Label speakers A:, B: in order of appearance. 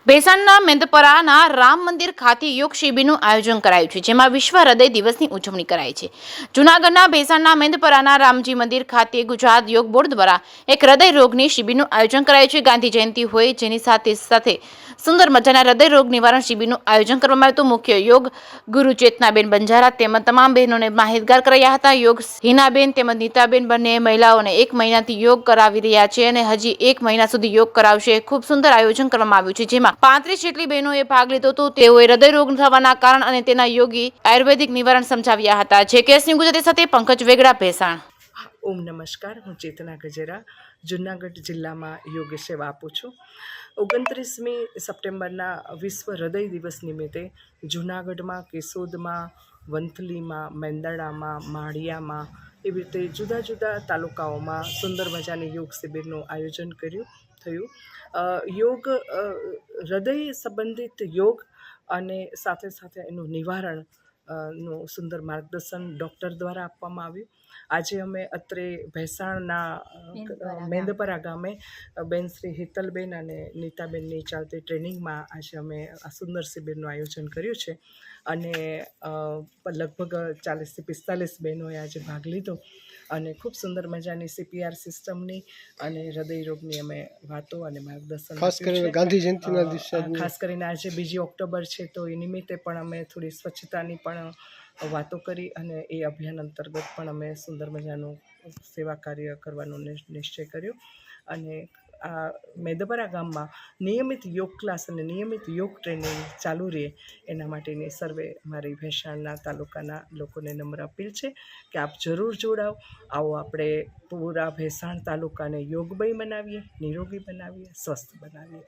A: ભેસાણના મેંદપરાના રામ મંદિર ખાતે યોગ શિબિરનું આયોજન કરાયું છે, જેમાં વિશ્વ હૃદય દિવસની ઉજવણી કરાઈ છે. જૂનાગઢના ભેસાણના મેંદપરાના રામજી મંદિર ખાતે ગુજરાત યોગ બોર્ડ દ્વારા એક હૃદય રોગની શિબિરનું આયોજન કરાયું છે. ગાંધી જયંતિ હોય જેની સાથે સાથે સુંદર મજાના હૃદય રોગ નિવારણ શિબિરનું આયોજન કરવામાં આવ્યું હતું. મુખ્ય યોગ ગુરુ ચેતનાબેન બંજારા તેમજ તમામ બહેનોને માહિતગાર કર્યા હતા. યોગ હિનાબેન તેમજ નીતાબેન બંને મહિલાઓને 1 મહિનાથી યોગ કરાવી રહ્યા છે અને હજી 1 મહિના સુધી યોગ કરાવશે. ખૂબ સુંદર આયોજન કરવામાં આવ્યું છે, જેમાં 35 જેટલી બહેનોએ ભાગ લીધો હતો. તેઓએ હૃદય રોગ થવાના કારણ અને તેના યોગી આયુર્વેદિક નિવારણ સમજાવ્યા હતા. જે કેસની ગુજરાતી સાથે પંકજ વેગડા, ભેસાણ.
B: ઓમ નમસ્કાર, હું ચેતના ગજેરા જૂનાગઢ જિલ્લામાં યોગ સેવા આપું છું. 29મી સપ્ટેમ્બરના વિશ્વ હૃદય દિવસ નિમિત્તે જૂનાગઢમાં, કેશોદમાં, વંથલીમાં, મેંદરડામાં, માળિયામાં એવી રીતે જુદા જુદા તાલુકાઓમાં સુંદર મજાની યોગ શિબિરનું આયોજન થયું. યોગ હૃદય સંબંધિત યોગ અને સાથે સાથે એનું નિવારણ નું સુંદર માર્ગદર્શન ડૉક્ટર દ્વારા આપવામાં આવ્યું. આજે અમે અત્રે ભેસાણના મેંદપરા ગામે બેન શ્રી હેતલબેન અને નીતાબેનની ચાલતી ટ્રેનિંગમાં આજે અમે આ સુંદર શિબિરનું આયોજન કર્યું છે અને લગભગ 40 થી 45 બહેનોએ આજે ભાગ લીધો અને ખૂબ સુંદર મજાની CPR સિસ્ટમની અને હૃદય રોગની અમે વાતો અને માર્ગદર્શન
C: ખાસ કરીને ગાંધી જયંતિના દિવસે
B: ખાસ કરીને આજે 2 ઓક્ટોબર છે, તો એ નિમિત્તે પણ અમે થોડી સ્વચ્છતાની પણ વાતો કરી અને એ અભિયાન અંતર્ગત પણ અમે સુંદર મજાનું સેવા કાર્ય કરવાનો નિશ્ચય કર્યો. અને આ મેંદપરા ગામમાં નિયમિત યોગ ક્લાસ અને નિયમિત યોગ ટ્રેનિંગ ચાલુ રહે એના માટેની સર્વે મારી ભેસાણના તાલુકાના લોકોને નમ્ર અપીલ છે કે આપ જરૂર જોડાઓ. આવો આપણે પૂરા ભેસાણ તાલુકાને યોગમય બનાવીએ, નિરોગી બનાવીએ, સ્વસ્થ બનાવીએ.